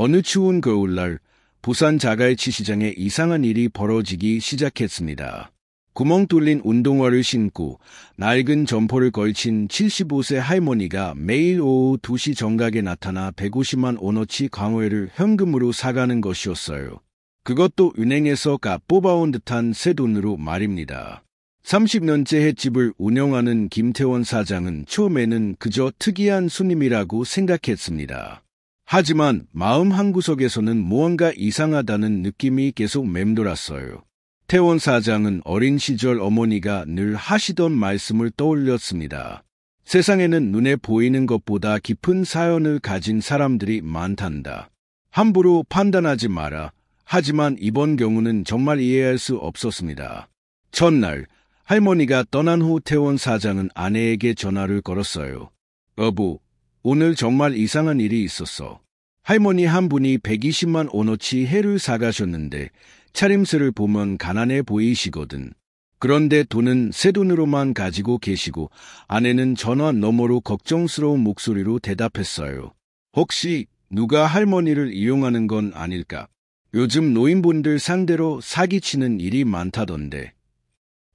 어느 추운 겨울날 부산 자갈치 시장에 이상한 일이 벌어지기 시작했습니다. 구멍 뚫린 운동화를 신고 낡은 점퍼를 걸친 75세 할머니가 매일 오후 2시 정각에 나타나 150만 원어치 광어회를 현금으로 사가는 것이었어요. 그것도 은행에서 가 뽑아온 듯한 새 돈으로 말입니다. 30년째 횟집을 운영하는 김태원 사장은 처음에는 그저 특이한 손님이라고 생각했습니다. 하지만 마음 한구석에서는 무언가 이상하다는 느낌이 계속 맴돌았어요. 태원 사장은 어린 시절 어머니가 늘 하시던 말씀을 떠올렸습니다. 세상에는 눈에 보이는 것보다 깊은 사연을 가진 사람들이 많단다. 함부로 판단하지 마라. 하지만 이번 경우는 정말 이해할 수 없었습니다. 첫날, 할머니가 떠난 후 태원 사장은 아내에게 전화를 걸었어요. 여보, 오늘 정말 이상한 일이 있었어. 할머니 한 분이 120만 원어치 회를 사가셨는데 차림새를 보면 가난해 보이시거든. 그런데 돈은 새 돈으로만 가지고 계시고 아내는 전화 너머로 걱정스러운 목소리로 대답했어요. 혹시 누가 할머니를 이용하는 건 아닐까? 요즘 노인분들 상대로 사기치는 일이 많다던데.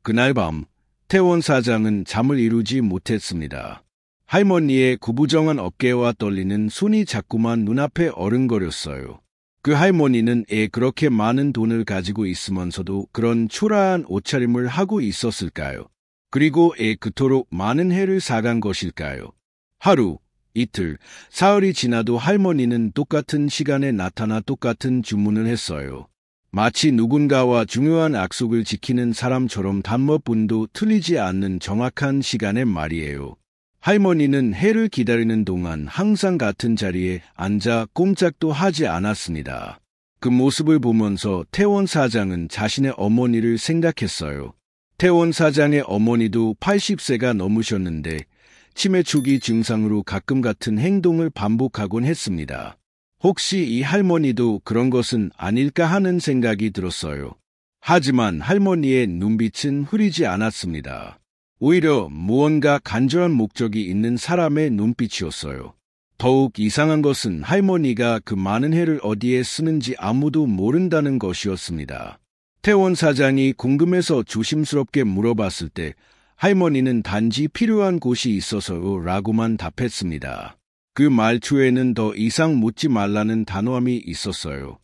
그날 밤 태원 사장은 잠을 이루지 못했습니다. 할머니의 구부정한 어깨와 떨리는 손이 자꾸만 눈앞에 어른거렸어요. 그 할머니는 그렇게 많은 돈을 가지고 있으면서도 그런 초라한 옷차림을 하고 있었을까요? 그리고 그토록 많은 회를 사간 것일까요? 하루, 이틀, 사흘이 지나도 할머니는 똑같은 시간에 나타나 똑같은 주문을 했어요. 마치 누군가와 중요한 약속을 지키는 사람처럼 단 몇 분도 틀리지 않는 정확한 시간에 말이에요. 할머니는 해를 기다리는 동안 항상 같은 자리에 앉아 꼼짝도 하지 않았습니다. 그 모습을 보면서 태원 사장은 자신의 어머니를 생각했어요. 태원 사장의 어머니도 80세가 넘으셨는데 치매 초기 증상으로 가끔 같은 행동을 반복하곤 했습니다. 혹시 이 할머니도 그런 것은 아닐까 하는 생각이 들었어요. 하지만 할머니의 눈빛은 흐리지 않았습니다. 오히려 무언가 간절한 목적이 있는 사람의 눈빛이었어요. 더욱 이상한 것은 할머니가 그 많은 회를 어디에 쓰는지 아무도 모른다는 것이었습니다. 태원 사장이 궁금해서 조심스럽게 물어봤을 때 할머니는 단지 필요한 곳이 있어서요 라고만 답했습니다. 그 말투에는 더 이상 묻지 말라는 단호함이 있었어요.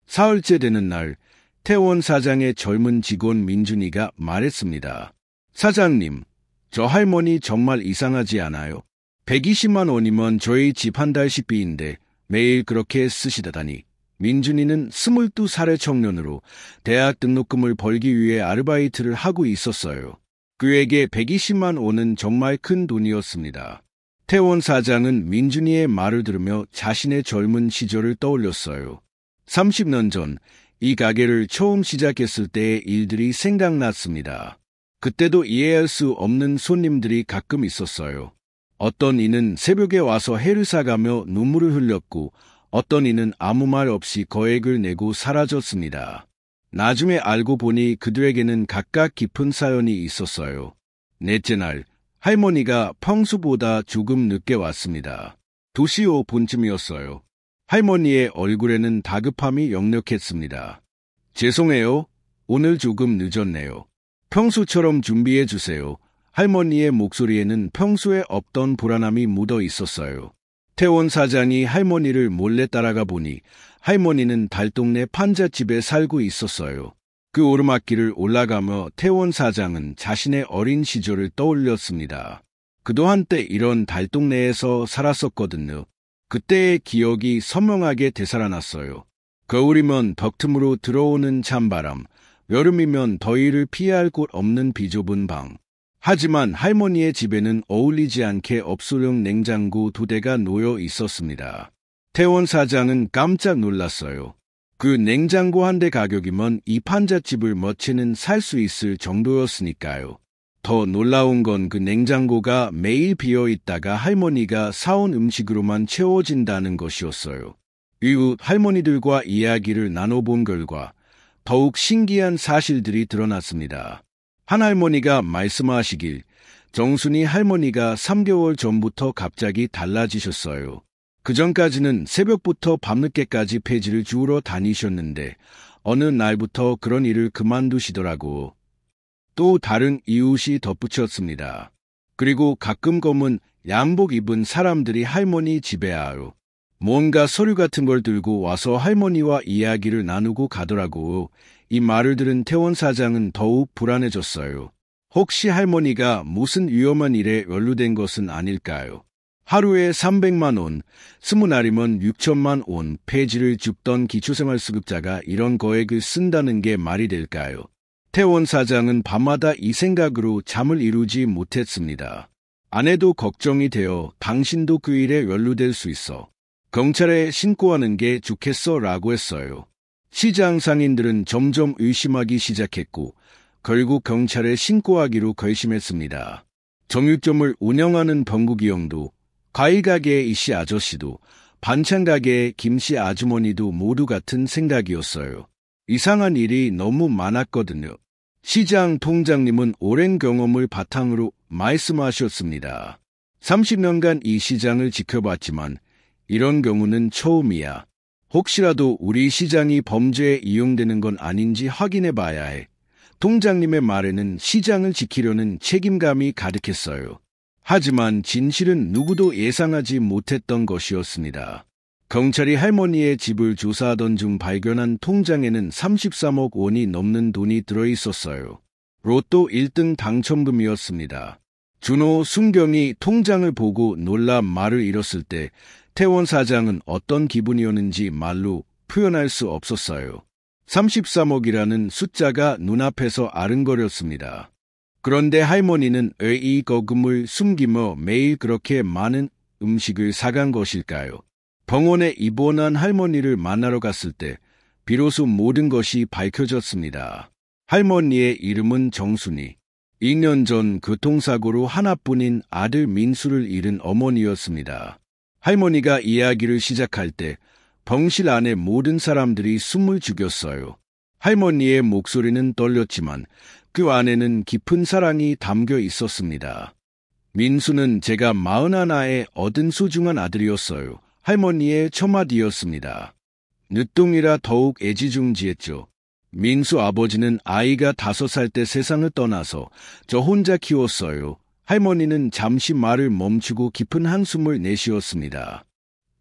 사흘째 되는 날, 태원 사장의 젊은 직원 민준이가 말했습니다. 사장님, 저 할머니 정말 이상하지 않아요? 120만 원이면 저희 집 한 달 식비인데 매일 그렇게 쓰시다니. 민준이는 22살의 청년으로 대학 등록금을 벌기 위해 아르바이트를 하고 있었어요. 그에게 120만 원은 정말 큰 돈이었습니다. 태원 사장은 민준이의 말을 들으며 자신의 젊은 시절을 떠올렸어요. 30년 전 이 가게를 처음 시작했을 때의 일들이 생각났습니다. 그때도 이해할 수 없는 손님들이 가끔 있었어요. 어떤 이는 새벽에 와서 회를 사가며 눈물을 흘렸고 어떤 이는 아무 말 없이 거액을 내고 사라졌습니다. 나중에 알고 보니 그들에게는 각각 깊은 사연이 있었어요. 넷째 날, 할머니가 평소보다 조금 늦게 왔습니다. 2시 5분쯤이었어요. 할머니의 얼굴에는 다급함이 역력했습니다. 죄송해요. 오늘 조금 늦었네요. 평소처럼 준비해 주세요. 할머니의 목소리에는 평소에 없던 불안함이 묻어 있었어요. 태원 사장이 할머니를 몰래 따라가 보니 할머니는 달동네 판잣집에 살고 있었어요. 그 오르막길을 올라가며 태원 사장은 자신의 어린 시절을 떠올렸습니다. 그도 한때 이런 달동네에서 살았었거든요. 그때의 기억이 선명하게 되살아났어요. 겨울이면 벽틈으로 들어오는 찬바람, 여름이면 더위를 피할 곳 없는 비좁은 방. 하지만 할머니의 집에는 어울리지 않게 업소용 냉장고 2대가 놓여 있었습니다. 태원 사장은 깜짝 놀랐어요. 그 냉장고 한 대 가격이면 이 판잣집을 몇 채는 살 수 있을 정도였으니까요. 더 놀라운 건 그 냉장고가 매일 비어 있다가 할머니가 사온 음식으로만 채워진다는 것이었어요. 이후 할머니들과 이야기를 나눠본 결과 더욱 신기한 사실들이 드러났습니다. 한 할머니가 말씀하시길 정순이 할머니가 3개월 전부터 갑자기 달라지셨어요. 그전까지는 새벽부터 밤늦게까지 폐지를 주우러 다니셨는데 어느 날부터 그런 일을 그만두시더라고. 또 다른 이웃이 덧붙였습니다. 그리고 가끔 검은 양복 입은 사람들이 할머니 집에 와요. 뭔가 서류 같은 걸 들고 와서 할머니와 이야기를 나누고 가더라고. 이 말을 들은 태원 사장은 더욱 불안해졌어요. 혹시 할머니가 무슨 위험한 일에 연루된 것은 아닐까요? 하루에 300만 원, 20날이면 6천만 원 폐지를 줍던 기초생활수급자가 이런 거액을 쓴다는 게 말이 될까요? 태원 사장은 밤마다 이 생각으로 잠을 이루지 못했습니다. 아내도 걱정이 되어 당신도 그 일에 연루될 수 있어. 경찰에 신고하는 게 좋겠어 라고 했어요. 시장 상인들은 점점 의심하기 시작했고 결국 경찰에 신고하기로 결심했습니다. 정육점을 운영하는 병국이 형도, 과일가게의 이씨 아저씨도, 반찬가게의 김씨 아주머니도 모두 같은 생각이었어요. 이상한 일이 너무 많았거든요. 시장 통장님은 오랜 경험을 바탕으로 말씀하셨습니다. 30년간 이 시장을 지켜봤지만 이런 경우는 처음이야. 혹시라도 우리 시장이 범죄에 이용되는 건 아닌지 확인해 봐야 해. 통장님의 말에는 시장을 지키려는 책임감이 가득했어요. 하지만 진실은 누구도 예상하지 못했던 것이었습니다. 경찰이 할머니의 집을 조사하던 중 발견한 통장에는 33억 원이 넘는 돈이 들어있었어요. 로또 1등 당첨금이었습니다. 준호, 순경이 통장을 보고 놀라 말을 잃었을 때 태원 사장은 어떤 기분이었는지 말로 표현할 수 없었어요. 33억이라는 숫자가 눈앞에서 아른거렸습니다. 그런데 할머니는 왜 이 거금을 숨기며 매일 그렇게 많은 음식을 사간 것일까요? 병원에 입원한 할머니를 만나러 갔을 때 비로소 모든 것이 밝혀졌습니다. 할머니의 이름은 정순이. 2년 전 교통사고로 하나뿐인 아들 민수를 잃은 어머니였습니다. 할머니가 이야기를 시작할 때 병실 안에 모든 사람들이 숨을 죽였어요. 할머니의 목소리는 떨렸지만 그 안에는 깊은 사랑이 담겨 있었습니다. 민수는 제가 41에 얻은 소중한 아들이었어요. 할머니의 첫마디였습니다. 늦둥이라 더욱 애지중지했죠. 민수 아버지는 아이가 5살 때 세상을 떠나서 저 혼자 키웠어요. 할머니는 잠시 말을 멈추고 깊은 한숨을 내쉬었습니다.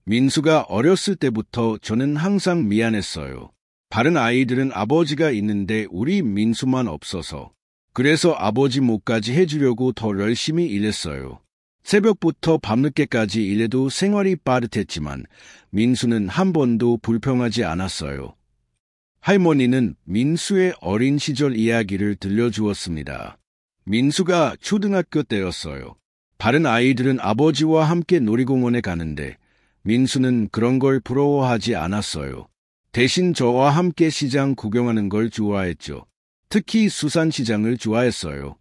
민수가 어렸을 때부터 저는 항상 미안했어요. 다른 아이들은 아버지가 있는데 우리 민수만 없어서. 그래서 아버지 몫까지 해주려고 더 열심히 일했어요. 새벽부터 밤늦게까지 일해도 생활이 빠듯했지만 민수는 한 번도 불평하지 않았어요. 할머니는 민수의 어린 시절 이야기를 들려주었습니다. 민수가 초등학교 때였어요. 다른 아이들은 아버지와 함께 놀이공원에 가는데 민수는 그런 걸 부러워하지 않았어요. 대신 저와 함께 시장 구경하는 걸 좋아했죠. 특히 수산시장을 좋아했어요.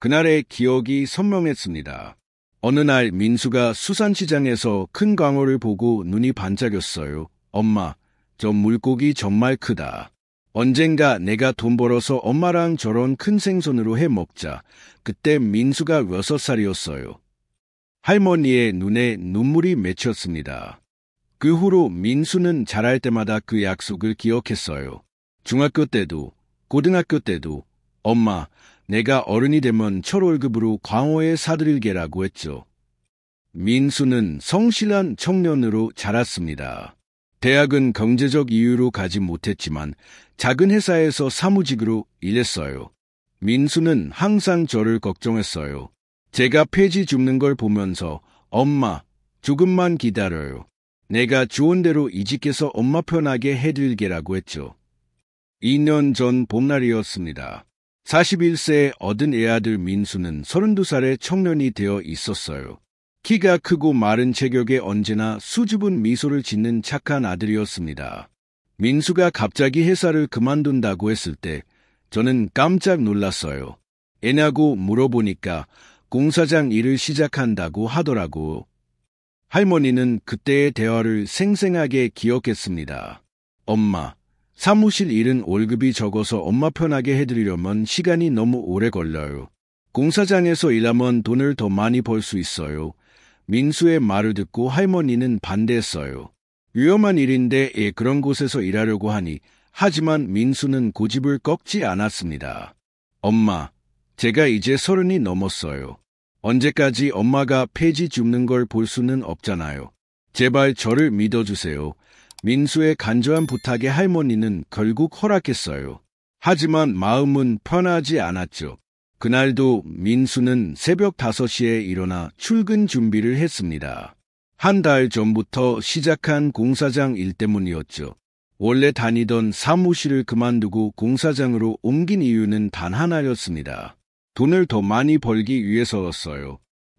그날의 기억이 선명했습니다. 어느 날 민수가 수산시장에서 큰 광어를 보고 눈이 반짝였어요. 엄마, 저 물고기 정말 크다. 언젠가 내가 돈 벌어서 엄마랑 저런 큰 생선으로 해 먹자. 그때 민수가 6살이었어요. 할머니의 눈에 눈물이 맺혔습니다. 그 후로 민수는 자랄 때마다 그 약속을 기억했어요. 중학교 때도, 고등학교 때도 엄마, 내가 어른이 되면 철월급으로 광어에 사드릴게라고 했죠. 민수는 성실한 청년으로 자랐습니다. 대학은 경제적 이유로 가지 못했지만 작은 회사에서 사무직으로 일했어요. 민수는 항상 저를 걱정했어요. 제가 폐지 줍는 걸 보면서 엄마, 조금만 기다려요. 내가 좋은 대로 이직해서 엄마 편하게 해드릴게라고 했죠. 2년 전 봄날이었습니다. 41세에 얻은 애아들 민수는 32살의 청년이 되어 있었어요. 키가 크고 마른 체격에 언제나 수줍은 미소를 짓는 착한 아들이었습니다. 민수가 갑자기 회사를 그만둔다고 했을 때 저는 깜짝 놀랐어요. 애냐고 물어보니까 공사장 일을 시작한다고 하더라고. 할머니는 그때의 대화를 생생하게 기억했습니다. 엄마, 사무실 일은 월급이 적어서 엄마 편하게 해드리려면 시간이 너무 오래 걸려요. 공사장에서 일하면 돈을 더 많이 벌 수 있어요. 민수의 말을 듣고 할머니는 반대했어요. 위험한 일인데 그런 곳에서 일하려고 하니 하지만 민수는 고집을 꺾지 않았습니다. 엄마, 제가 이제 30이 넘었어요. 언제까지 엄마가 폐지 줍는 걸 볼 수는 없잖아요. 제발 저를 믿어주세요. 민수의 간절한 부탁에 할머니는 결국 허락했어요. 하지만 마음은 편하지 않았죠. 그날도 민수는 새벽 5시에 일어나 출근 준비를 했습니다. 한 달 전부터 시작한 공사장 일 때문이었죠. 원래 다니던 사무실을 그만두고 공사장으로 옮긴 이유는 단 하나였습니다. 돈을 더 많이 벌기 위해서였어요.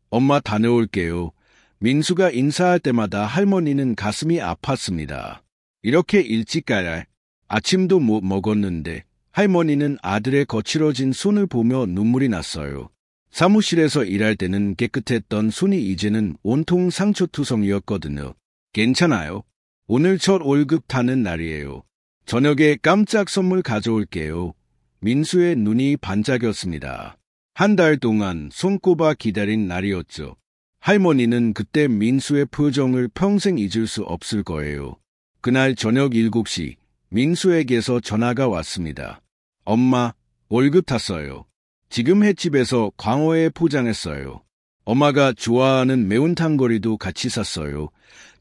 엄마 다녀올게요. 민수가 인사할 때마다 할머니는 가슴이 아팠습니다. 이렇게 일찍 가야 아침도 못 먹었는데 할머니는 아들의 거칠어진 손을 보며 눈물이 났어요. 사무실에서 일할 때는 깨끗했던 손이 이제는 온통 상처투성이었거든요. 괜찮아요. 오늘 첫 월급 타는 날이에요. 저녁에 깜짝 선물 가져올게요. 민수의 눈이 반짝였습니다. 한 달 동안 손꼽아 기다린 날이었죠. 할머니는 그때 민수의 표정을 평생 잊을 수 없을 거예요. 그날 저녁 7시 민수에게서 전화가 왔습니다. 엄마, 월급 탔어요. 지금 횟집에서 광어에 포장했어요. 엄마가 좋아하는 매운탕거리도 같이 샀어요.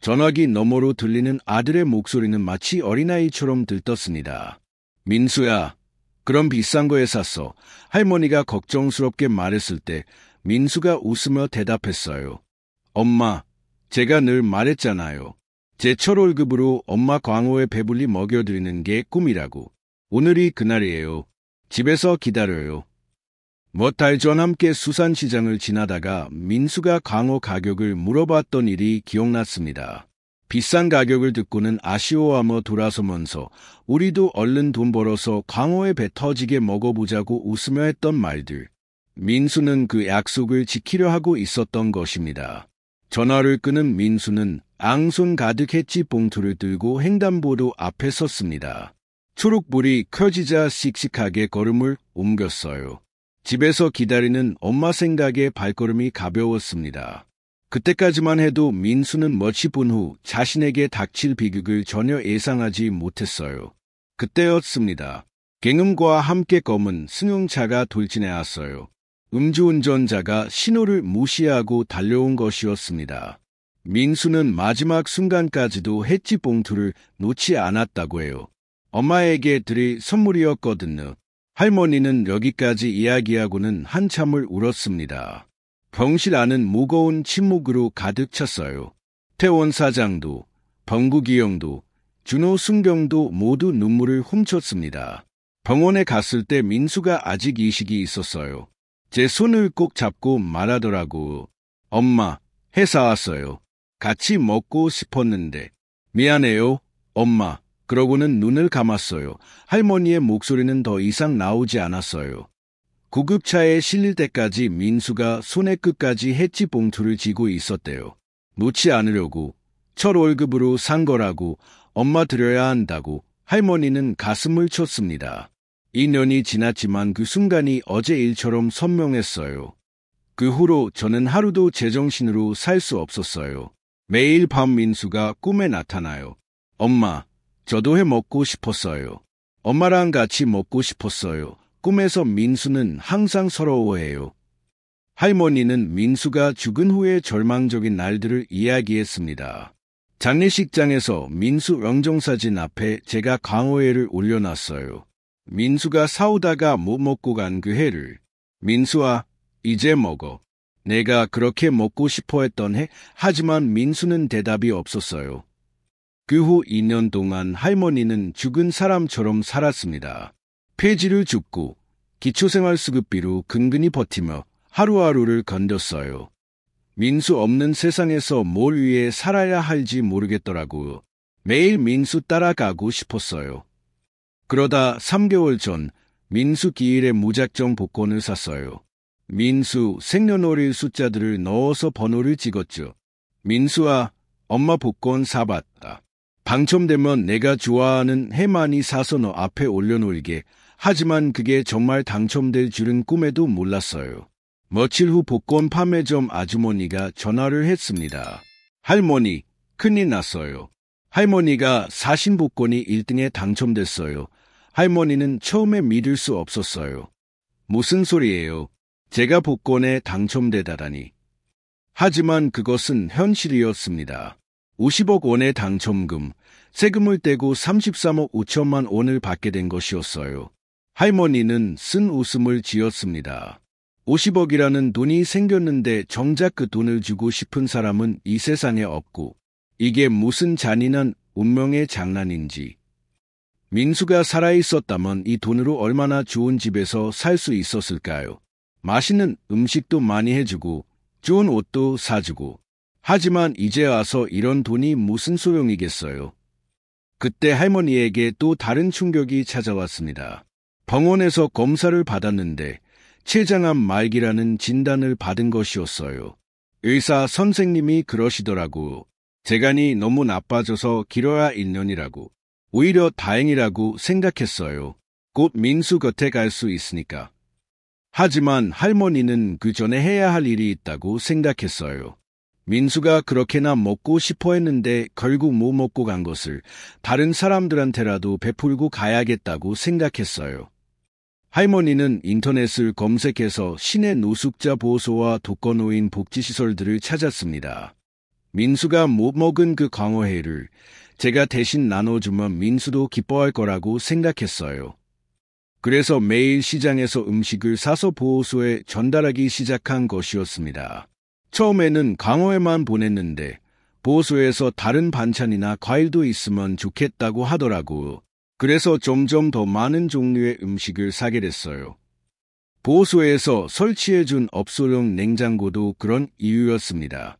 전화기 너머로 들리는 아들의 목소리는 마치 어린아이처럼 들떴습니다. 민수야, 그럼 비싼 거에 샀어. 할머니가 걱정스럽게 말했을 때 민수가 웃으며 대답했어요. 엄마, 제가 늘 말했잖아요. 제 첫 월급으로 엄마 광어에 배불리 먹여드리는 게 꿈이라고. 오늘이 그날이에요. 집에서 기다려요. 몇 달 전 함께 수산시장을 지나다가 민수가 광어 가격을 물어봤던 일이 기억났습니다. 비싼 가격을 듣고는 아쉬워하며 돌아서면서 우리도 얼른 돈 벌어서 광어에 배 터지게 먹어보자고 웃으며 했던 말들. 민수는 그 약속을 지키려 하고 있었던 것입니다. 전화를 끄는 민수는 앙손 가득 횟집 봉투를 들고 횡단보도 앞에 섰습니다. 초록불이 켜지자 씩씩하게 걸음을 옮겼어요. 집에서 기다리는 엄마 생각에 발걸음이 가벼웠습니다. 그때까지만 해도 민수는 며칠 본 후 자신에게 닥칠 비극을 전혀 예상하지 못했어요. 그때였습니다. 갱음과 함께 검은 승용차가 돌진해 왔어요. 음주운전자가 신호를 무시하고 달려온 것이었습니다. 민수는 마지막 순간까지도 횟집 봉투를 놓지 않았다고 해요. 엄마에게 드릴 선물이었거든요. 할머니는 여기까지 이야기하고는 한참을 울었습니다. 병실 안은 무거운 침묵으로 가득 찼어요. 태원 사장도, 범국이 형도, 준호 순경도 모두 눈물을 훔쳤습니다. 병원에 갔을 때 민수가 아직 의식이 있었어요. 제 손을 꼭 잡고 말하더라고. 엄마, 해 사왔어요. 같이 먹고 싶었는데. 미안해요, 엄마. 그러고는 눈을 감았어요. 할머니의 목소리는 더 이상 나오지 않았어요. 구급차에 실릴 때까지 민수가 손의 끝까지 횟집 봉투를 쥐고 있었대요. 놓지 않으려고. 첫 월급으로 산 거라고. 엄마 드려야 한다고. 할머니는 가슴을 쳤습니다. 2년이 지났지만 그 순간이 어제 일처럼 선명했어요. 그 후로 저는 하루도 제정신으로 살 수 없었어요. 매일 밤 민수가 꿈에 나타나요. 엄마, 저도 해 먹고 싶었어요. 엄마랑 같이 먹고 싶었어요. 꿈에서 민수는 항상 서러워해요. 할머니는 민수가 죽은 후의 절망적인 날들을 이야기했습니다. 장례식장에서 민수 영정사진 앞에 제가 광어회를 올려놨어요. 민수가 사오다가 못 먹고 간 그 회를. 민수아, 이제 먹어. 내가 그렇게 먹고 싶어 했던 해. 하지만 민수는 대답이 없었어요. 그 후 2년 동안 할머니는 죽은 사람처럼 살았습니다. 폐지를 줍고 기초생활수급비로 근근히 버티며 하루하루를 건졌어요. 민수 없는 세상에서 뭘 위해 살아야 할지 모르겠더라고요. 매일 민수 따라가고 싶었어요. 그러다 3개월 전 민수 기일에 무작정 복권을 샀어요. 민수 생년월일 숫자들을 넣어서 번호를 찍었죠. 민수아, 엄마 복권 사봤다. 당첨되면 내가 좋아하는 해 많이 사서 너 앞에 올려놓을게. 하지만 그게 정말 당첨될 줄은 꿈에도 몰랐어요. 며칠 후 복권 판매점 아주머니가 전화를 했습니다. 할머니, 큰일 났어요. 할머니가 사신 복권이 1등에 당첨됐어요. 할머니는 처음에 믿을 수 없었어요. 무슨 소리예요? 제가 복권에 당첨되다니. 하지만 그것은 현실이었습니다. 50억 원의 당첨금, 세금을 떼고 33억 5천만 원을 받게 된 것이었어요. 할머니는 쓴 웃음을 지었습니다. 50억이라는 돈이 생겼는데 정작 그 돈을 주고 싶은 사람은 이 세상에 없고, 이게 무슨 잔인한 운명의 장난인지. 민수가 살아있었다면 이 돈으로 얼마나 좋은 집에서 살 수 있었을까요? 맛있는 음식도 많이 해주고, 좋은 옷도 사주고. 하지만 이제 와서 이런 돈이 무슨 소용이겠어요? 그때 할머니에게 또 다른 충격이 찾아왔습니다. 병원에서 검사를 받았는데 췌장암 말기라는 진단을 받은 것이었어요. 의사 선생님이 그러시더라고. 재간이 너무 나빠져서 길어야 1년이라고. 오히려 다행이라고 생각했어요. 곧 민수 곁에 갈 수 있으니까. 하지만 할머니는 그 전에 해야 할 일이 있다고 생각했어요. 민수가 그렇게나 먹고 싶어 했는데 결국 못 먹고 간 것을 다른 사람들한테라도 베풀고 가야겠다고 생각했어요. 할머니는 인터넷을 검색해서 시내 노숙자 보호소와 독거노인 복지시설들을 찾았습니다. 민수가 못 먹은 그 광어회를 제가 대신 나눠주면 민수도 기뻐할 거라고 생각했어요. 그래서 매일 시장에서 음식을 사서 보호소에 전달하기 시작한 것이었습니다. 처음에는 광어회만 보냈는데 보호소에서 다른 반찬이나 과일도 있으면 좋겠다고 하더라고요. 그래서 점점 더 많은 종류의 음식을 사게 됐어요. 보호소에서 설치해준 업소용 냉장고도 그런 이유였습니다.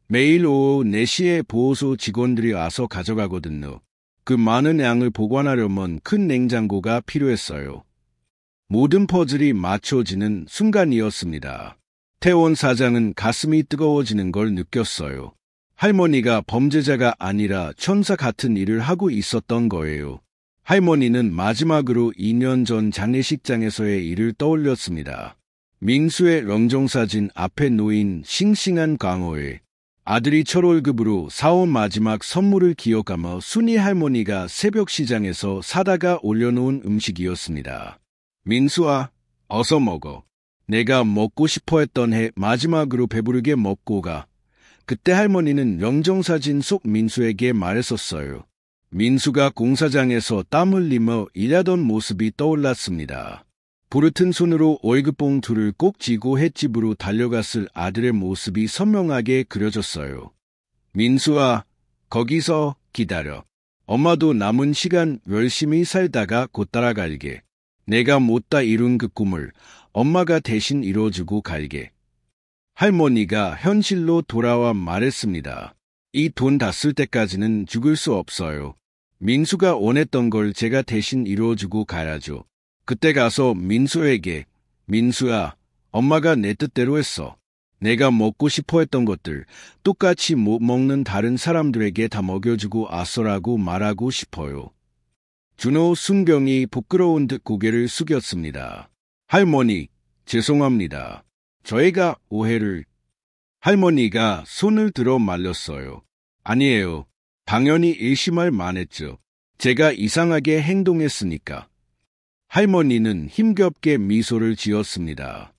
매일 오후 4시에 보호소 직원들이 와서 가져가거든요. 그 많은 양을 보관하려면 큰 냉장고가 필요했어요. 모든 퍼즐이 맞춰지는 순간이었습니다. 태원 사장은 가슴이 뜨거워지는 걸 느꼈어요. 할머니가 범죄자가 아니라 천사 같은 일을 하고 있었던 거예요. 할머니는 마지막으로 2년 전 장례식장에서의 일을 떠올렸습니다. 민수의 렁정사진 앞에 놓인 싱싱한 광어회. 아들이 철월급으로 사온 마지막 선물을 기억하며 순이 할머니가 새벽 시장에서 사다가 올려놓은 음식이었습니다. 민수아, 어서 먹어. 내가 먹고 싶어 했던 해 마지막으로 배부르게 먹고 가. 그때 할머니는 렁정사진 속 민수에게 말했었어요. 민수가 공사장에서 땀 흘리며 일하던 모습이 떠올랐습니다. 부르튼 손으로 월급 봉투를 꼭 쥐고 횟집으로 달려갔을 아들의 모습이 선명하게 그려졌어요. 민수아, 거기서 기다려. 엄마도 남은 시간 열심히 살다가 곧 따라갈게. 내가 못다 이룬 그 꿈을 엄마가 대신 이뤄주고 갈게. 할머니가 현실로 돌아와 말했습니다. 이 돈 다 쓸 때까지는 죽을 수 없어요. 민수가 원했던 걸 제가 대신 이뤄주고 가야죠. 그때 가서 민수에게, 민수야, 엄마가 내 뜻대로 했어. 내가 먹고 싶어 했던 것들 똑같이 못 먹는 다른 사람들에게 다 먹여주고 왔어라고 말하고 싶어요. 준호 순경이 부끄러운 듯 고개를 숙였습니다. 할머니, 죄송합니다. 저희가 오해를... 할머니가 손을 들어 말렸어요. 아니에요. 당연히 일심할 만했죠. 제가 이상하게 행동했으니까. 할머니는 힘겹게 미소를 지었습니다.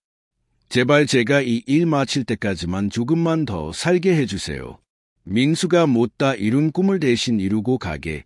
제발 제가 이 일 마칠 때까지만 조금만 더 살게 해주세요. 민수가 못다 이룬 꿈을 대신 이루고 가게.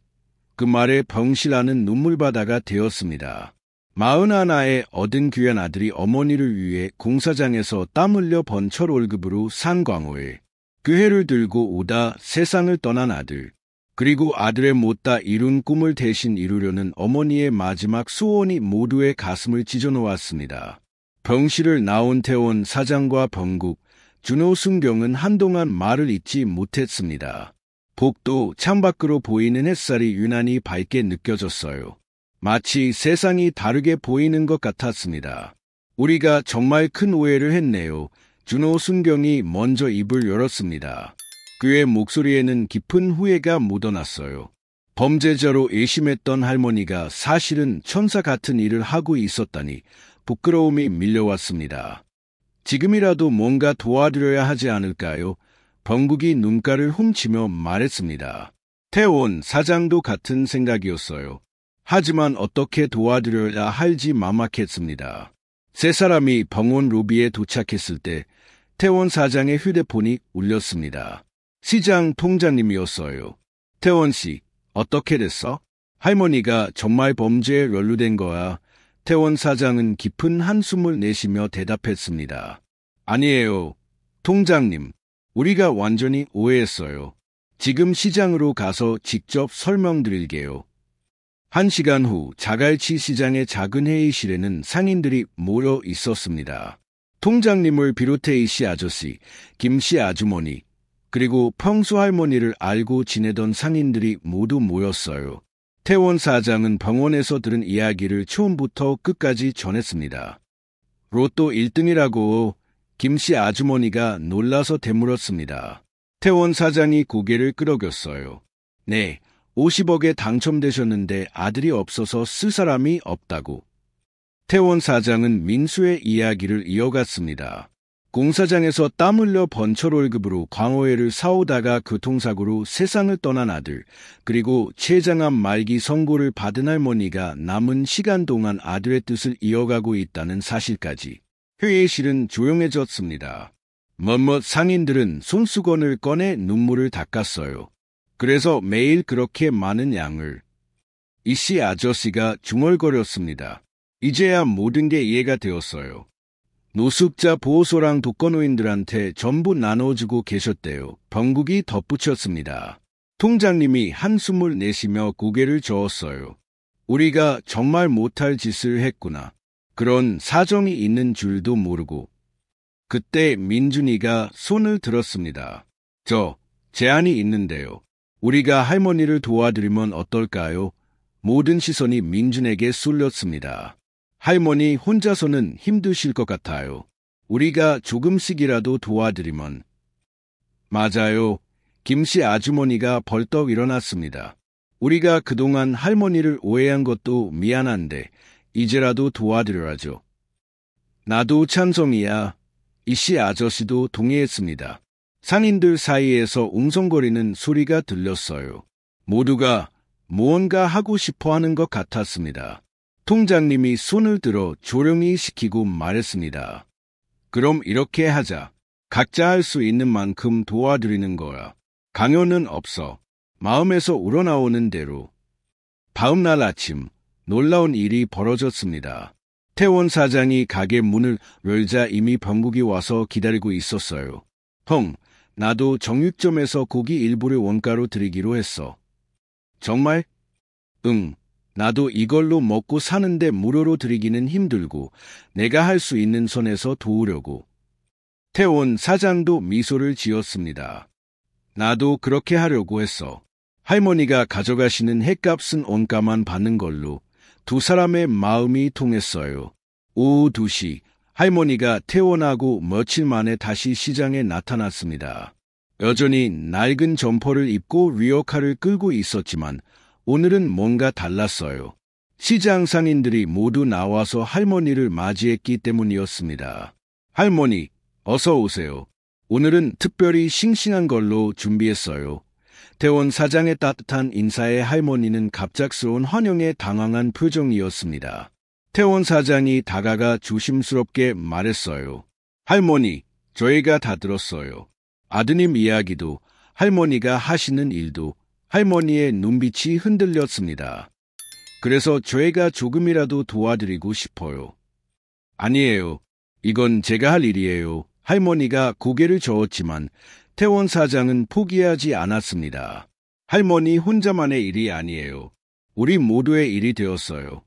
그 말에 병실하는 눈물바다가 되었습니다. 41에 얻은 귀한 아들이 어머니를 위해 공사장에서 땀 흘려 번 철월급으로 산 광어회. 그 해를 들고 오다 세상을 떠난 아들. 그리고 아들의 못다 이룬 꿈을 대신 이루려는 어머니의 마지막 소원이 모두의 가슴을 찢어놓았습니다. 병실을 나온 태원 사장과 병국, 준호 순경은 한동안 말을 잇지 못했습니다. 복도 창밖으로 보이는 햇살이 유난히 밝게 느껴졌어요. 마치 세상이 다르게 보이는 것 같았습니다. 우리가 정말 큰 오해를 했네요. 준호 순경이 먼저 입을 열었습니다. 그의 목소리에는 깊은 후회가 묻어났어요. 범죄자로 의심했던 할머니가 사실은 천사 같은 일을 하고 있었다니 부끄러움이 밀려왔습니다. 지금이라도 뭔가 도와드려야 하지 않을까요? 병국이 눈가를 훔치며 말했습니다. 태원 사장도 같은 생각이었어요. 하지만 어떻게 도와드려야 할지 막막했습니다. 세 사람이 병원 로비에 도착했을 때 태원 사장의 휴대폰이 울렸습니다. 시장 통장님이었어요. 태원 씨, 어떻게 됐어? 할머니가 정말 범죄에 연루된 거야. 태원 사장은 깊은 한숨을 내쉬며 대답했습니다. 아니에요. 통장님, 우리가 완전히 오해했어요. 지금 시장으로 가서 직접 설명드릴게요. 1시간 후 자갈치 시장의 작은 회의실에는 상인들이 모여 있었습니다. 통장님을 비롯해 이씨 아저씨, 김씨 아주머니, 그리고 평소 할머니를 알고 지내던 상인들이 모두 모였어요. 태원 사장은 병원에서 들은 이야기를 처음부터 끝까지 전했습니다. 로또 1등이라고 김씨 아주머니가 놀라서 되물었습니다. 태원 사장이 고개를 끄덕였어요. 네, 50억에 당첨되셨는데 아들이 없어서 쓸 사람이 없다고. 태원 사장은 민수의 이야기를 이어갔습니다. 공사장에서 땀 흘려 번철 월급으로 광어회를 사오다가 교통사고로 세상을 떠난 아들, 그리고 췌장암 말기 선고를 받은 할머니가 남은 시간 동안 아들의 뜻을 이어가고 있다는 사실까지. 회의실은 조용해졌습니다. 몇몇 상인들은 손수건을 꺼내 눈물을 닦았어요. 그래서 매일 그렇게 많은 양을. 이씨 아저씨가 중얼거렸습니다. 이제야 모든 게 이해가 되었어요. 노숙자 보호소랑 독거노인들한테 전부 나눠주고 계셨대요. 병국이 덧붙였습니다. 통장님이 한숨을 내쉬며 고개를 저었어요. 우리가 정말 못할 짓을 했구나. 그런 사정이 있는 줄도 모르고. 그때 민준이가 손을 들었습니다. 저 제안이 있는데요. 우리가 할머니를 도와드리면 어떨까요? 모든 시선이 민준에게 쏠렸습니다. 할머니 혼자서는 힘드실 것 같아요. 우리가 조금씩이라도 도와드리면. 맞아요. 김씨 아주머니가 벌떡 일어났습니다. 우리가 그동안 할머니를 오해한 것도 미안한데 이제라도 도와드려야죠. 나도 찬성이야. 이씨 아저씨도 동의했습니다. 상인들 사이에서 웅성거리는 소리가 들렸어요. 모두가 무언가 하고 싶어 하는 것 같았습니다. 통장님이 손을 들어 조용히 시키고 말했습니다. 그럼 이렇게 하자. 각자 할 수 있는 만큼 도와드리는 거야. 강요는 없어. 마음에서 우러나오는 대로. 다음날 아침 놀라운 일이 벌어졌습니다. 태원 사장이 가게 문을 열자 이미 병국이 와서 기다리고 있었어요. 형, 나도 정육점에서 고기 일부를 원가로 드리기로 했어. 정말? 응. 나도 이걸로 먹고 사는데 무료로 드리기는 힘들고 내가 할 수 있는 선에서 도우려고. 태원 사장도 미소를 지었습니다. 나도 그렇게 하려고 했어. 할머니가 가져가시는 횟값은 원가만 받는 걸로. 두 사람의 마음이 통했어요. 오후 2시 할머니가 퇴원하고 며칠 만에 다시 시장에 나타났습니다. 여전히 낡은 점퍼를 입고 리어카를 끌고 있었지만 오늘은 뭔가 달랐어요. 시장 상인들이 모두 나와서 할머니를 맞이했기 때문이었습니다. 할머니, 어서 오세요. 오늘은 특별히 싱싱한 걸로 준비했어요. 태원 사장의 따뜻한 인사에 할머니는 갑작스러운 환영에 당황한 표정이었습니다. 태원 사장이 다가가 조심스럽게 말했어요. 할머니, 저희가 다 들었어요. 아드님 이야기도, 할머니가 하시는 일도, 할머니의 눈빛이 흔들렸습니다. 그래서 저희가 조금이라도 도와드리고 싶어요. 아니에요. 이건 제가 할 일이에요. 할머니가 고개를 저었지만 태원 사장은 포기하지 않았습니다. 할머니 혼자만의 일이 아니에요. 우리 모두의 일이 되었어요.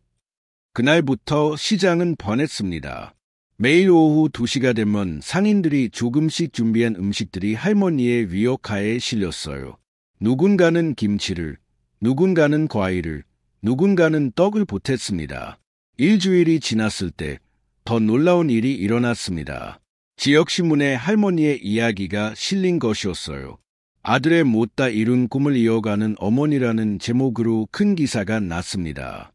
그날부터 시장은 번했습니다. 매일 오후 2시가 되면 상인들이 조금씩 준비한 음식들이 할머니의 리어카에 실렸어요. 누군가는 김치를, 누군가는 과일을, 누군가는 떡을 보탰습니다. 일주일이 지났을 때 더 놀라운 일이 일어났습니다. 지역신문에 할머니의 이야기가 실린 것이었어요. 아들의 못다 이룬 꿈을 이어가는 어머니라는 제목으로 큰 기사가 났습니다.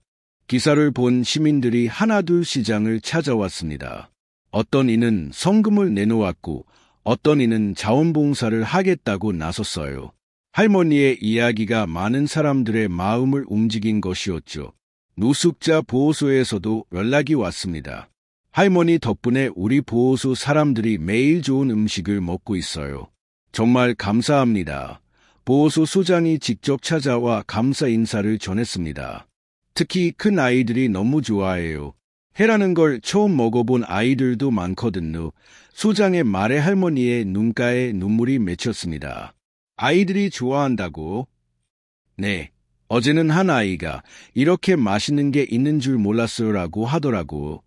기사를 본 시민들이 하나둘 시장을 찾아왔습니다. 어떤 이는 성금을 내놓았고 어떤 이는 자원봉사를 하겠다고 나섰어요. 할머니의 이야기가 많은 사람들의 마음을 움직인 것이었죠. 노숙자 보호소에서도 연락이 왔습니다. 할머니 덕분에 우리 보호소 사람들이 매일 좋은 음식을 먹고 있어요. 정말 감사합니다. 보호소 소장이 직접 찾아와 감사 인사를 전했습니다. 특히 큰 아이들이 너무 좋아해요. 해라는 걸 처음 먹어본 아이들도 많거든요. 소장의 말에 할머니의 눈가에 눈물이 맺혔습니다. 아이들이 좋아한다고? 네. 어제는 한 아이가 이렇게 맛있는 게 있는 줄 몰랐어요라고 하더라고.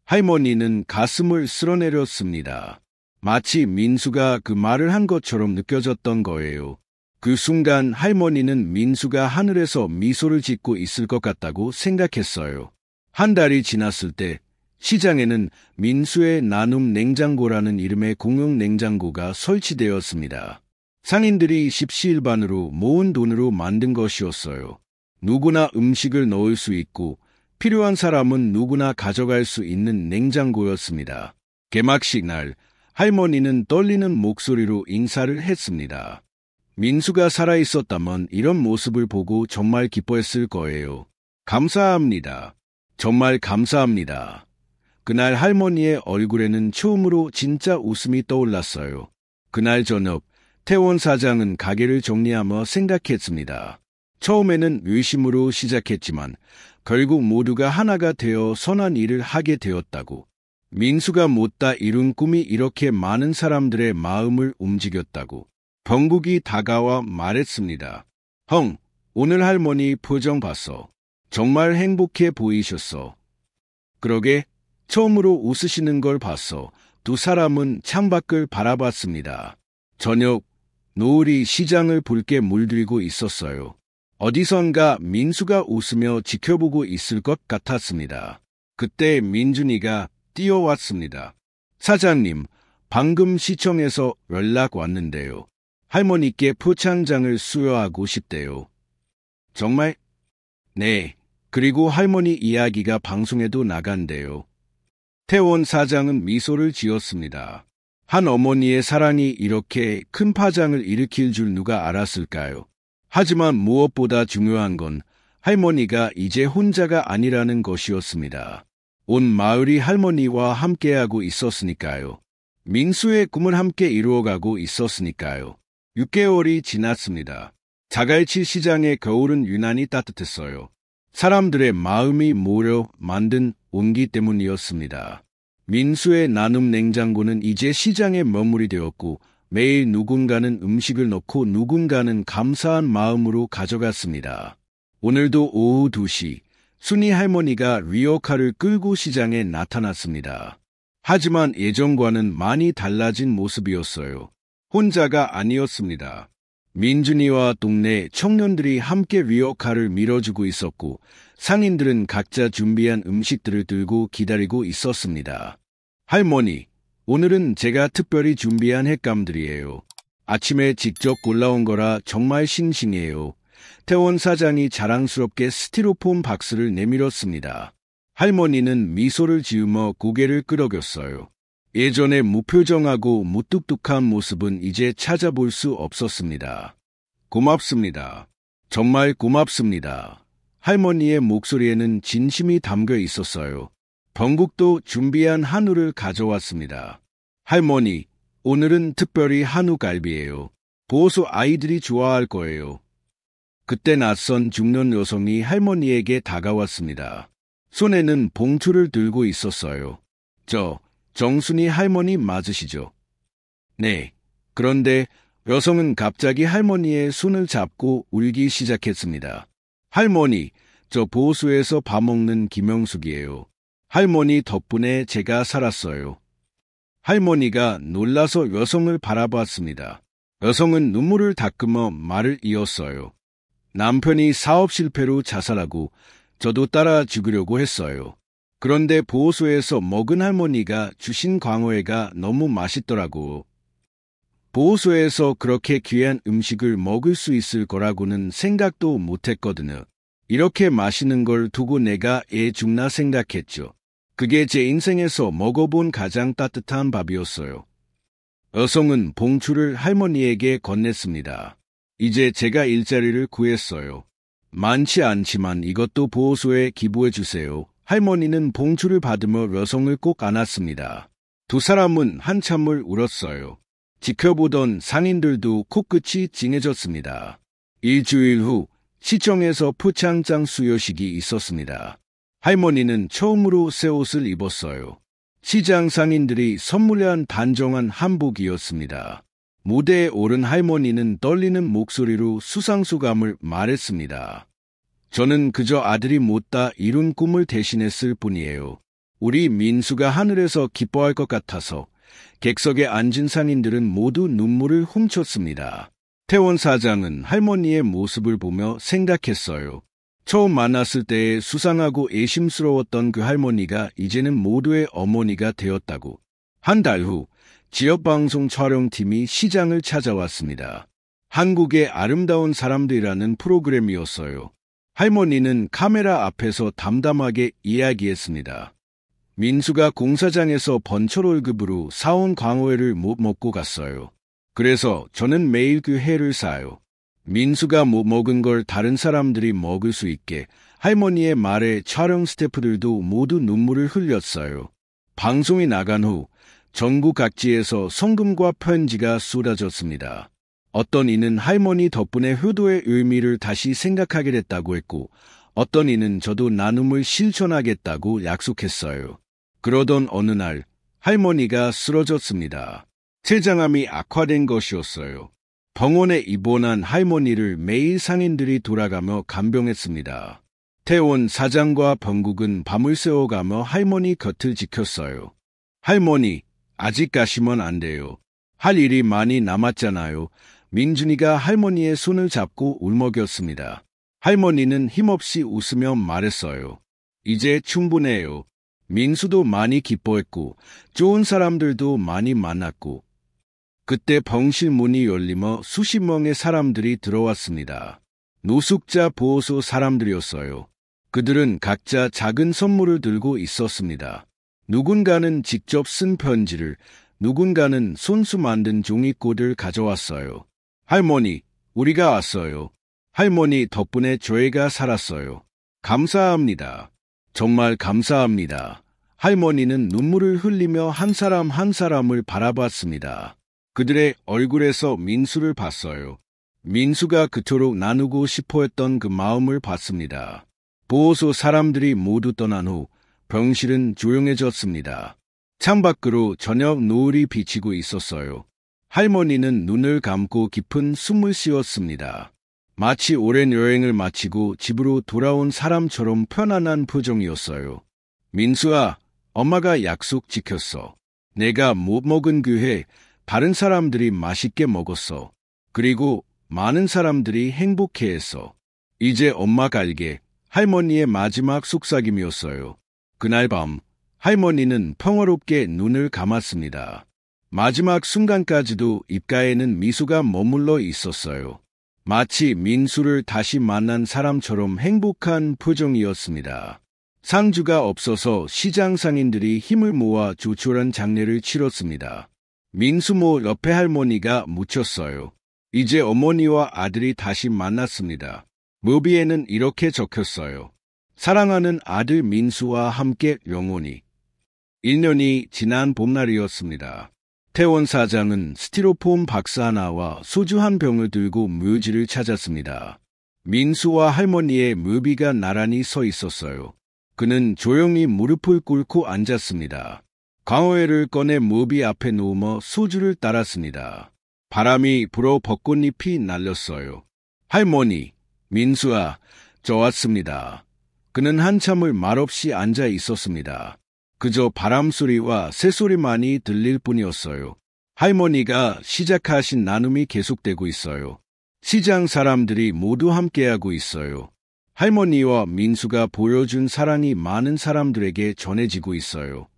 할머니는 가슴을 쓸어내렸습니다. 마치 민수가 그 말을 한 것처럼 느껴졌던 거예요. 그 순간 할머니는 민수가 하늘에서 미소를 짓고 있을 것 같다고 생각했어요. 한 달이 지났을 때 시장에는 민수의 나눔 냉장고라는 이름의 공용 냉장고가 설치되었습니다. 상인들이 십시일반으로 모은 돈으로 만든 것이었어요. 누구나 음식을 넣을 수 있고 필요한 사람은 누구나 가져갈 수 있는 냉장고였습니다. 개막식 날 할머니는 떨리는 목소리로 인사를 했습니다. 민수가 살아있었다면 이런 모습을 보고 정말 기뻐했을 거예요. 감사합니다. 정말 감사합니다. 그날 할머니의 얼굴에는 처음으로 진짜 웃음이 떠올랐어요. 그날 저녁 태원 사장은 가게를 정리하며 생각했습니다. 처음에는 의심으로 시작했지만 결국 모두가 하나가 되어 선한 일을 하게 되었다고. 민수가 못다 이룬 꿈이 이렇게 많은 사람들의 마음을 움직였다고. 병국이 다가와 말했습니다. 형, 오늘 할머니 표정 봤어. 정말 행복해 보이셨어. 그러게 처음으로 웃으시는 걸 봤어. 두 사람은 창밖을 바라봤습니다. 저녁 노을이 시장을 붉게 물들고 있었어요. 어디선가 민수가 웃으며 지켜보고 있을 것 같았습니다. 그때 민준이가 뛰어왔습니다. 사장님, 방금 시청에서 연락 왔는데요. 할머니께 표창장을 수여하고 싶대요. 정말? 네. 그리고 할머니 이야기가 방송에도 나간대요. 태원 사장은 미소를 지었습니다. 한 어머니의 사랑이 이렇게 큰 파장을 일으킬 줄 누가 알았을까요? 하지만 무엇보다 중요한 건 할머니가 이제 혼자가 아니라는 것이었습니다. 온 마을이 할머니와 함께하고 있었으니까요. 민수의 꿈을 함께 이루어가고 있었으니까요. 6개월이 지났습니다. 자갈치 시장의 겨울은 유난히 따뜻했어요. 사람들의 마음이 모여 만든 온기 때문이었습니다. 민수의 나눔 냉장고는 이제 시장에 머물이 되었고 매일 누군가는 음식을 넣고 누군가는 감사한 마음으로 가져갔습니다. 오늘도 오후 2시 순이 할머니가 리어카를 끌고 시장에 나타났습니다. 하지만 예전과는 많이 달라진 모습이었어요. 혼자가 아니었습니다. 민준이와 동네 청년들이 함께 리어카를 밀어주고 있었고 상인들은 각자 준비한 음식들을 들고 기다리고 있었습니다. 할머니, 오늘은 제가 특별히 준비한 횟감들이에요. 아침에 직접 골라온 거라 정말 싱싱해요. 태원 사장이 자랑스럽게 스티로폼 박스를 내밀었습니다. 할머니는 미소를 지으며 고개를 끄덕였어요. 예전에 무표정하고 무뚝뚝한 모습은 이제 찾아볼 수 없었습니다. 고맙습니다. 정말 고맙습니다. 할머니의 목소리에는 진심이 담겨 있었어요. 병국도 준비한 한우를 가져왔습니다. 할머니, 오늘은 특별히 한우갈비예요. 보호소 아이들이 좋아할 거예요. 그때 낯선 중년 여성이 할머니에게 다가왔습니다. 손에는 봉투를 들고 있었어요. 정순이 할머니 맞으시죠? 네. 그런데 여성은 갑자기 할머니의 손을 잡고 울기 시작했습니다. 할머니, 저 보호소에서 밥 먹는 김영숙이에요. 할머니 덕분에 제가 살았어요. 할머니가 놀라서 여성을 바라봤습니다. 여성은 눈물을 닦으며 말을 이었어요. 남편이 사업 실패로 자살하고 저도 따라 죽으려고 했어요. 그런데 보호소에서 먹은 할머니가 주신 광어회가 너무 맛있더라고. 보호소에서 그렇게 귀한 음식을 먹을 수 있을 거라고는 생각도 못했거든요. 이렇게 맛있는 걸 두고 내가 애 죽나 생각했죠. 그게 제 인생에서 먹어본 가장 따뜻한 밥이었어요. 여성은 봉투를 할머니에게 건넸습니다. 이제 제가 일자리를 구했어요. 많지 않지만 이것도 보호소에 기부해 주세요. 할머니는 봉투를 받으며 여성을 꼭 안았습니다. 두 사람은 한참을 울었어요. 지켜보던 상인들도 코끝이 찡해졌습니다. 일주일 후 시청에서 표창장 수여식이 있었습니다. 할머니는 처음으로 새 옷을 입었어요. 시장 상인들이 선물한 단정한 한복이었습니다. 무대에 오른 할머니는 떨리는 목소리로 수상소감을 말했습니다. 저는 그저 아들이 못다 이룬 꿈을 대신했을 뿐이에요. 우리 민수가 하늘에서 기뻐할 것 같아서. 객석에 앉은 상인들은 모두 눈물을 훔쳤습니다. 태원 사장은 할머니의 모습을 보며 생각했어요. 처음 만났을 때의 수상하고 애심스러웠던 그 할머니가 이제는 모두의 어머니가 되었다고. 한 달 후 지역방송 촬영팀이 시장을 찾아왔습니다. 한국의 아름다운 사람들이라는 프로그램이었어요. 할머니는 카메라 앞에서 담담하게 이야기했습니다. 민수가 공사장에서 번철 월급으로 사온 광어회를 못 먹고 갔어요. 그래서 저는 매일 그 회를 사요. 민수가 못 먹은 걸 다른 사람들이 먹을 수 있게. 할머니의 말에 촬영 스태프들도 모두 눈물을 흘렸어요. 방송이 나간 후 전국 각지에서 성금과 편지가 쏟아졌습니다. 어떤 이는 할머니 덕분에 효도의 의미를 다시 생각하게 됐다고 했고, 어떤 이는 저도 나눔을 실천하겠다고 약속했어요. 그러던 어느 날 할머니가 쓰러졌습니다. 췌장암이 악화된 것이었어요. 병원에 입원한 할머니를 매일 상인들이 돌아가며 간병했습니다. 태원 사장과 병국은 밤을 새워가며 할머니 곁을 지켰어요. 할머니, 아직 가시면 안 돼요. 할 일이 많이 남았잖아요. 민준이가 할머니의 손을 잡고 울먹였습니다. 할머니는 힘없이 웃으며 말했어요. 이제 충분해요. 민수도 많이 기뻐했고 좋은 사람들도 많이 만났고. 그때 병실 문이 열리며 수십 명의 사람들이 들어왔습니다. 노숙자 보호소 사람들이었어요. 그들은 각자 작은 선물을 들고 있었습니다. 누군가는 직접 쓴 편지를, 누군가는 손수 만든 종이꽃을 가져왔어요. 할머니, 우리가 왔어요. 할머니 덕분에 저희가 살았어요. 감사합니다. 정말 감사합니다. 할머니는 눈물을 흘리며 한 사람 한 사람을 바라봤습니다. 그들의 얼굴에서 민수를 봤어요. 민수가 그토록 나누고 싶어 했던 그 마음을 봤습니다. 보호소 사람들이 모두 떠난 후 병실은 조용해졌습니다. 창밖으로 저녁 노을이 비치고 있었어요. 할머니는 눈을 감고 깊은 숨을 쉬었습니다. 마치 오랜 여행을 마치고 집으로 돌아온 사람처럼 편안한 표정이었어요. 민수아, 엄마가 약속 지켰어. 내가 못 먹은 그 회 다른 사람들이 맛있게 먹었어. 그리고 많은 사람들이 행복해했어. 이제 엄마 갈게. 할머니의 마지막 속삭임이었어요. 그날 밤 할머니는 평화롭게 눈을 감았습니다. 마지막 순간까지도 입가에는 미소가 머물러 있었어요. 마치 민수를 다시 만난 사람처럼 행복한 표정이었습니다. 상주가 없어서 시장 상인들이 힘을 모아 조촐한 장례를 치렀습니다. 민수모 옆에 할머니가 묻혔어요. 이제 어머니와 아들이 다시 만났습니다. 묘비에는 이렇게 적혔어요. 사랑하는 아들 민수와 함께 영원히. 1년이 지난 봄날이었습니다. 태원 사장은 스티로폼 박스 하나와 소주 한 병을 들고 묘지를 찾았습니다. 민수와 할머니의 묘비가 나란히 서 있었어요. 그는 조용히 무릎을 꿇고 앉았습니다. 광어회를 꺼내 묘비 앞에 놓으며 소주를 따랐습니다. 바람이 불어 벚꽃잎이 날렸어요. 할머니, 민수아, 저 왔습니다. 그는 한참을 말없이 앉아 있었습니다. 그저 바람소리와 새소리만이 들릴 뿐이었어요. 할머니가 시작하신 나눔이 계속되고 있어요. 시장 사람들이 모두 함께하고 있어요. 할머니와 민수가 보여준 사랑이 많은 사람들에게 전해지고 있어요.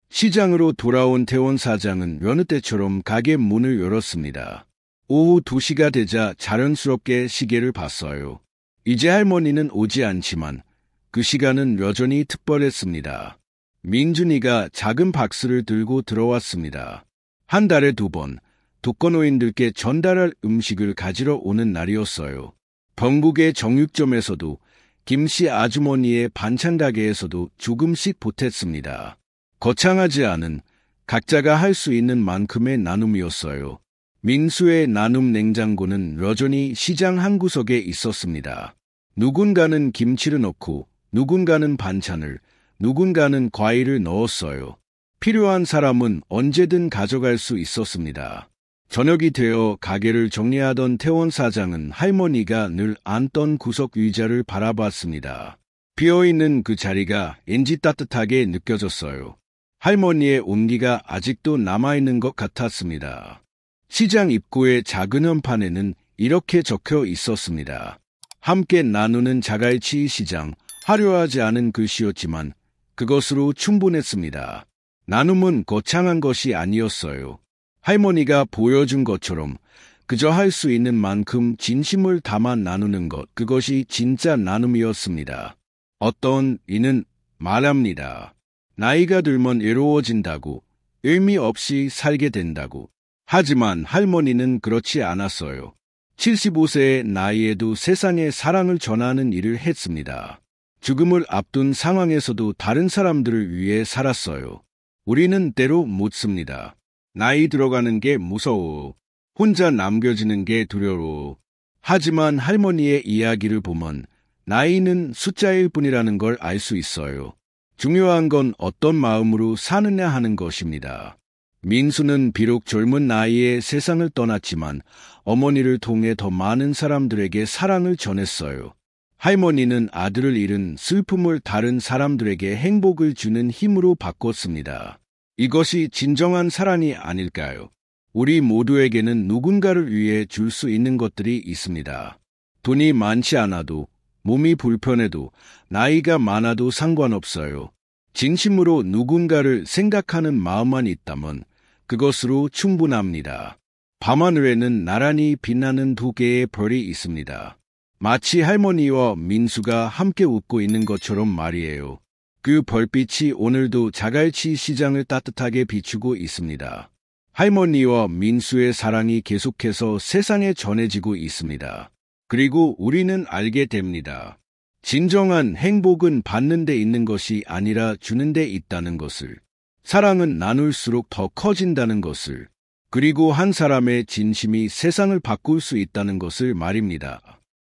시장으로 돌아온 태원 사장은 여느 때처럼 가게 문을 열었습니다. 오후 2시가 되자 자연스럽게 시계를 봤어요. 이제 할머니는 오지 않지만 그 시간은 여전히 특별했습니다. 민준이가 작은 박스를 들고 들어왔습니다. 한 달에 2번 독거노인들께 전달할 음식을 가지러 오는 날이었어요. 전국의 정육점에서도 김씨 아주머니의 반찬 가게에서도 조금씩 보탰습니다. 거창하지 않은 각자가 할 수 있는 만큼의 나눔이었어요. 민수의 나눔 냉장고는 여전히 시장 한 구석에 있었습니다. 누군가는 김치를 넣고 누군가는 반찬을, 누군가는 과일을 넣었어요. 필요한 사람은 언제든 가져갈 수 있었습니다. 저녁이 되어 가게를 정리하던 태원 사장은 할머니가 늘 앉던 구석 의자를 바라봤습니다. 비어있는 그 자리가 왠지 따뜻하게 느껴졌어요. 할머니의 온기가 아직도 남아있는 것 같았습니다. 시장 입구의 작은 현판에는 이렇게 적혀 있었습니다. 함께 나누는 자갈치 시장, 화려하지 않은 글씨였지만 그것으로 충분했습니다. 나눔은 거창한 것이 아니었어요. 할머니가 보여준 것처럼 그저 할 수 있는 만큼 진심을 담아 나누는 것, 그것이 진짜 나눔이었습니다. 어떤 이는 말합니다. 나이가 들면 외로워진다고, 의미 없이 살게 된다고. 하지만 할머니는 그렇지 않았어요. 75세의 나이에도 세상에 사랑을 전하는 일을 했습니다. 죽음을 앞둔 상황에서도 다른 사람들을 위해 살았어요. 우리는 때로 묻습니다. 나이 들어가는 게 무서워. 혼자 남겨지는 게 두려워. 하지만 할머니의 이야기를 보면 나이는 숫자일 뿐이라는 걸 알 수 있어요. 중요한 건 어떤 마음으로 사느냐 하는 것입니다. 민수는 비록 젊은 나이에 세상을 떠났지만 어머니를 통해 더 많은 사람들에게 사랑을 전했어요. 할머니는 아들을 잃은 슬픔을 다른 사람들에게 행복을 주는 힘으로 바꿨습니다. 이것이 진정한 사랑이 아닐까요? 우리 모두에게는 누군가를 위해 줄 수 있는 것들이 있습니다. 돈이 많지 않아도, 몸이 불편해도, 나이가 많아도 상관없어요. 진심으로 누군가를 생각하는 마음만 있다면 그것으로 충분합니다. 밤하늘에는 나란히 빛나는 2개의 별이 있습니다. 마치 할머니와 민수가 함께 웃고 있는 것처럼 말이에요. 그 별빛이 오늘도 자갈치 시장을 따뜻하게 비추고 있습니다. 할머니와 민수의 사랑이 계속해서 세상에 전해지고 있습니다. 그리고 우리는 알게 됩니다. 진정한 행복은 받는 데 있는 것이 아니라 주는 데 있다는 것을. 사랑은 나눌수록 더 커진다는 것을. 그리고 한 사람의 진심이 세상을 바꿀 수 있다는 것을 말입니다.